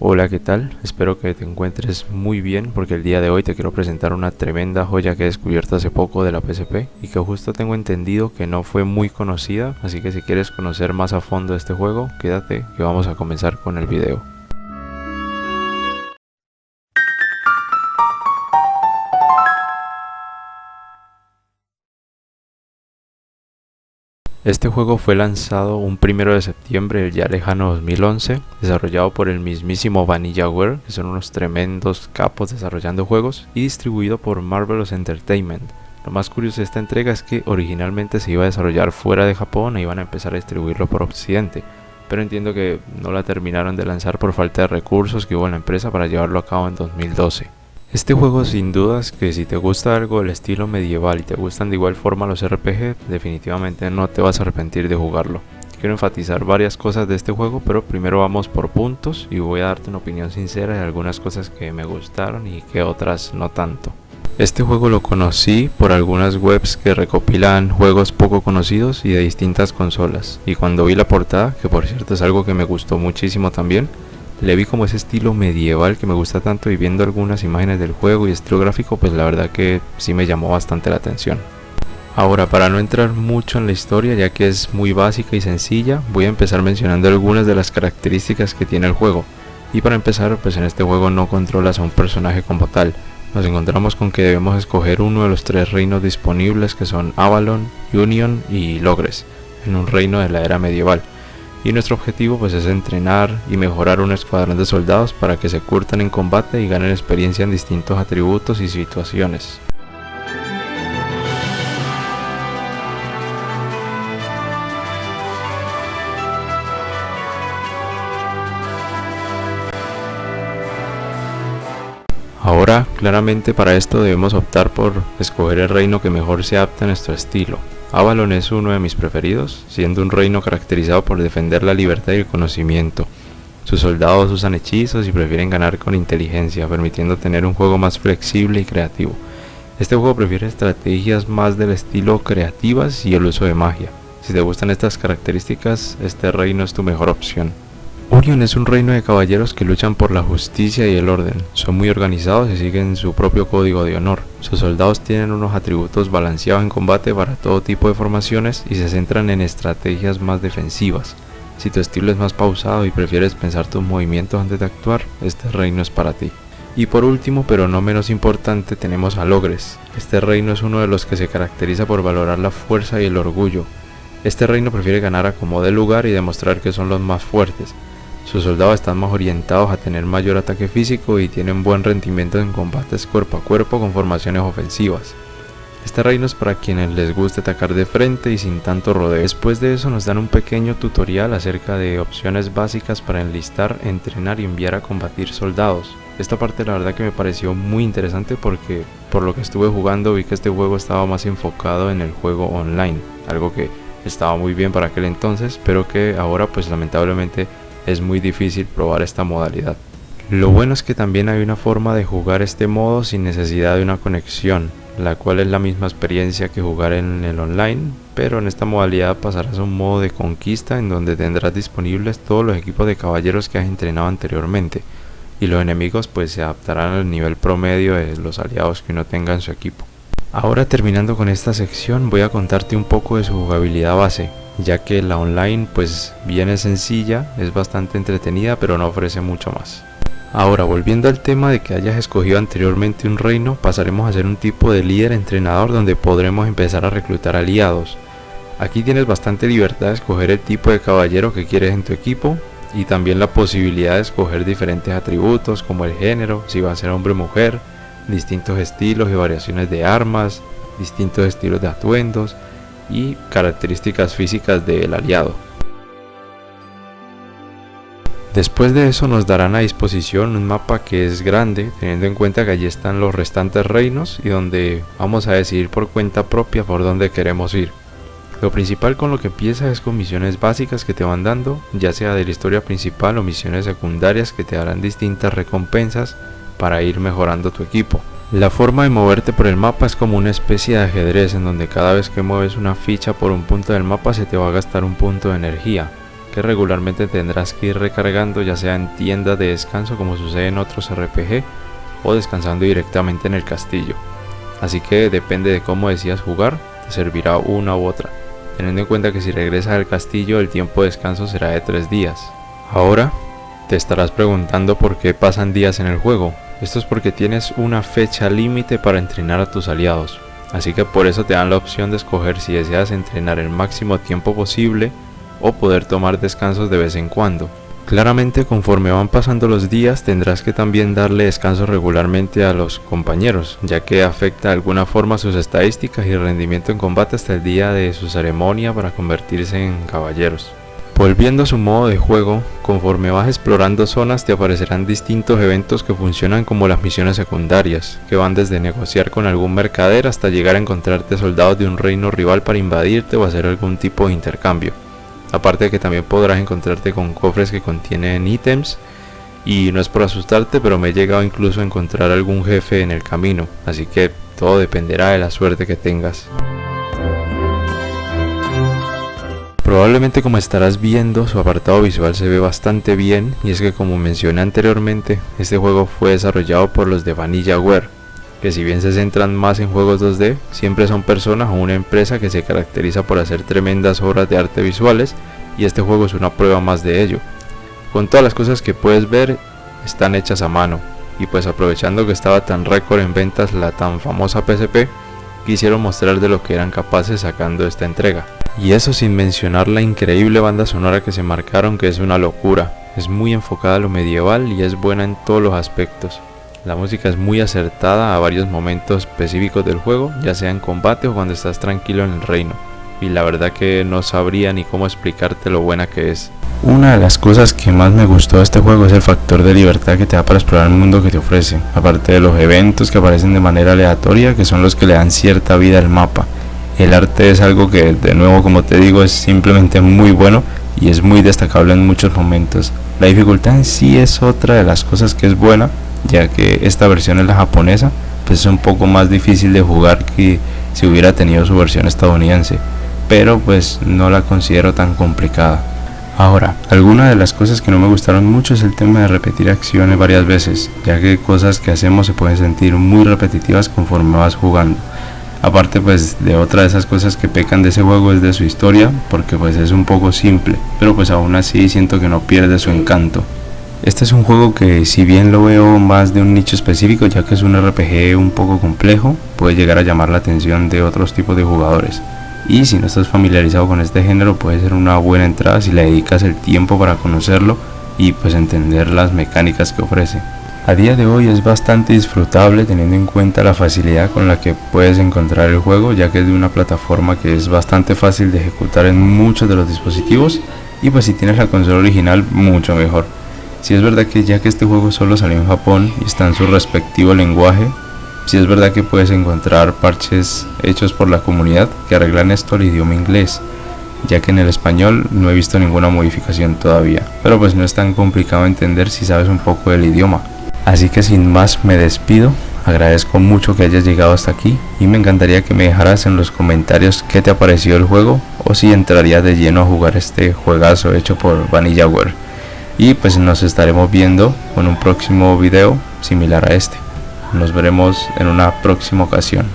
Hola, ¿qué tal? Espero que te encuentres muy bien porque el día de hoy te quiero presentar una tremenda joya que he descubierto hace poco de la PSP y que justo tengo entendido que no fue muy conocida, así que si quieres conocer más a fondo este juego, quédate que vamos a comenzar con el video. Este juego fue lanzado un 1 de septiembre del ya lejano 2011, desarrollado por el mismísimo VanillaWare, que son unos tremendos capos desarrollando juegos, y distribuido por Marvelous Entertainment. Lo más curioso de esta entrega es que originalmente se iba a desarrollar fuera de Japón e iban a empezar a distribuirlo por Occidente, pero entiendo que no la terminaron de lanzar por falta de recursos que hubo en la empresa para llevarlo a cabo en 2012. Este juego sin dudas que si te gusta algo del estilo medieval y te gustan de igual forma los RPG, definitivamente no te vas a arrepentir de jugarlo. Quiero enfatizar varias cosas de este juego, pero primero vamos por puntos y voy a darte una opinión sincera de algunas cosas que me gustaron y que otras no tanto. Este juego lo conocí por algunas webs que recopilan juegos poco conocidos y de distintas consolas, y cuando vi la portada, que por cierto es algo que me gustó muchísimo también, le vi como ese estilo medieval que me gusta tanto, y viendo algunas imágenes del juego y estilo gráfico, pues la verdad que sí me llamó bastante la atención. Ahora, para no entrar mucho en la historia, ya que es muy básica y sencilla, voy a empezar mencionando algunas de las características que tiene el juego. Y para empezar, pues en este juego no controlas a un personaje como tal. Nos encontramos con que debemos escoger uno de los 3 reinos disponibles, que son Avalon, Union y Logres, en un reino de la era medieval. Y nuestro objetivo pues es entrenar y mejorar un escuadrón de soldados para que se curtan en combate y ganen experiencia en distintos atributos y situaciones. Ahora, claramente para esto debemos optar por escoger el reino que mejor se adapte a nuestro estilo. Avalon es uno de mis preferidos, siendo un reino caracterizado por defender la libertad y el conocimiento. Sus soldados usan hechizos y prefieren ganar con inteligencia, permitiendo tener un juego más flexible y creativo. Este juego prefiere estrategias más del estilo creativas y el uso de magia. Si te gustan estas características, este reino es tu mejor opción. Union es un reino de caballeros que luchan por la justicia y el orden. Son muy organizados y siguen su propio código de honor. Sus soldados tienen unos atributos balanceados en combate para todo tipo de formaciones y se centran en estrategias más defensivas. Si tu estilo es más pausado y prefieres pensar tus movimientos antes de actuar, este reino es para ti. Y por último, pero no menos importante, tenemos a Logres. Este reino es uno de los que se caracteriza por valorar la fuerza y el orgullo. Este reino prefiere ganar a como dé lugar y demostrar que son los más fuertes. Sus soldados están más orientados a tener mayor ataque físico y tienen buen rendimiento en combates cuerpo a cuerpo con formaciones ofensivas. Este reino es para quienes les gusta atacar de frente y sin tanto rodeo. Después de eso nos dan un pequeño tutorial acerca de opciones básicas para enlistar, entrenar y enviar a combatir soldados. Esta parte la verdad que me pareció muy interesante porque por lo que estuve jugando vi que este juego estaba más enfocado en el juego online, algo que estaba muy bien para aquel entonces, pero que ahora pues lamentablemente es muy difícil probar esta modalidad. Lo bueno es que también hay una forma de jugar este modo sin necesidad de una conexión, la cual es la misma experiencia que jugar en el online, pero en esta modalidad pasarás a un modo de conquista en donde tendrás disponibles todos los equipos de caballeros que has entrenado anteriormente, y los enemigos pues se adaptarán al nivel promedio de los aliados que uno tenga en su equipo. Ahora, terminando con esta sección, voy a contarte un poco de su jugabilidad base, ya que la online pues bien es sencilla, es bastante entretenida, pero no ofrece mucho más. Ahora, volviendo al tema de que hayas escogido anteriormente un reino, pasaremos a ser un tipo de líder entrenador donde podremos empezar a reclutar aliados. Aquí tienes bastante libertad de escoger el tipo de caballero que quieres en tu equipo y también la posibilidad de escoger diferentes atributos como el género, si va a ser hombre o mujer, distintos estilos y variaciones de armas, distintos estilos de atuendos y características físicas del aliado. Después de eso nos darán a disposición un mapa que es grande, teniendo en cuenta que allí están los restantes reinos y donde vamos a decidir por cuenta propia por dónde queremos ir. Lo principal con lo que empiezas es con misiones básicas que te van dando, ya sea de la historia principal o misiones secundarias que te darán distintas recompensas para ir mejorando tu equipo. La forma de moverte por el mapa es como una especie de ajedrez en donde cada vez que mueves una ficha por un punto del mapa se te va a gastar un punto de energía. que regularmente tendrás que ir recargando, ya sea en tiendas de descanso como sucede en otros RPG, o descansando directamente en el castillo. Así que depende de cómo decidas jugar, te servirá una u otra, teniendo en cuenta que si regresas al castillo el tiempo de descanso será de 3 días. Ahora te estarás preguntando por qué pasan días en el juego. Esto es porque tienes una fecha límite para entrenar a tus aliados, así que por eso te dan la opción de escoger si deseas entrenar el máximo tiempo posible o poder tomar descansos de vez en cuando. Claramente, conforme van pasando los días tendrás que también darle descanso regularmente a los compañeros, ya que afecta de alguna forma sus estadísticas y rendimiento en combate hasta el día de su ceremonia para convertirse en caballeros. Volviendo a su modo de juego, conforme vas explorando zonas te aparecerán distintos eventos que funcionan como las misiones secundarias, que van desde negociar con algún mercader hasta llegar a encontrarte soldados de un reino rival para invadirte o hacer algún tipo de intercambio. Aparte de que también podrás encontrarte con cofres que contienen ítems, y no es por asustarte, pero me he llegado incluso a encontrar algún jefe en el camino, así que todo dependerá de la suerte que tengas. Probablemente, como estarás viendo, su apartado visual se ve bastante bien, y es que, como mencioné anteriormente, este juego fue desarrollado por los de VanillaWare, que si bien se centran más en juegos 2D, siempre son personas o una empresa que se caracteriza por hacer tremendas obras de arte visuales, y este juego es una prueba más de ello. Con todas las cosas que puedes ver, están hechas a mano, y pues aprovechando que estaba tan récord en ventas la tan famosa PSP, quisieron mostrar de lo que eran capaces sacando esta entrega. Y eso sin mencionar la increíble banda sonora que se marcaron, que es una locura. Es muy enfocada a lo medieval y es buena en todos los aspectos. La música es muy acertada a varios momentos específicos del juego, ya sea en combate o cuando estás tranquilo en el reino. Y la verdad que no sabría ni cómo explicarte lo buena que es. Una de las cosas que más me gustó de este juego es el factor de libertad que te da para explorar el mundo que te ofrece, aparte de los eventos que aparecen de manera aleatoria, que son los que le dan cierta vida al mapa. El arte es algo que, de nuevo, como te digo, es simplemente muy bueno y es muy destacable en muchos momentos. La dificultad en sí es otra de las cosas que es buena, ya que esta versión es la japonesa, pues es un poco más difícil de jugar que si hubiera tenido su versión estadounidense, pero pues no la considero tan complicada. Ahora, alguna de las cosas que no me gustaron mucho es el tema de repetir acciones varias veces, ya que cosas que hacemos se pueden sentir muy repetitivas conforme vas jugando. Aparte pues de otra de esas cosas que pecan de ese juego es de su historia, porque pues es un poco simple, pero pues aún así siento que no pierde su encanto. Este es un juego que, si bien lo veo más de un nicho específico, ya que es un RPG un poco complejo, puede llegar a llamar la atención de otros tipos de jugadores. Y si no estás familiarizado con este género, puede ser una buena entrada si le dedicas el tiempo para conocerlo y pues entender las mecánicas que ofrece. A día de hoy es bastante disfrutable teniendo en cuenta la facilidad con la que puedes encontrar el juego, ya que es de una plataforma que es bastante fácil de ejecutar en muchos de los dispositivos, y pues si tienes la consola original, mucho mejor. Si es verdad que ya que este juego solo salió en Japón y está en su respectivo lenguaje, si es verdad que puedes encontrar parches hechos por la comunidad que arreglan esto al idioma inglés, ya que en el español no he visto ninguna modificación todavía, pero pues no es tan complicado entender si sabes un poco del idioma. Así que sin más me despido, agradezco mucho que hayas llegado hasta aquí y me encantaría que me dejaras en los comentarios qué te ha parecido el juego o si entrarías de lleno a jugar este juegazo hecho por VanillaWare. Y pues nos estaremos viendo con un próximo video similar a este. Nos veremos en una próxima ocasión.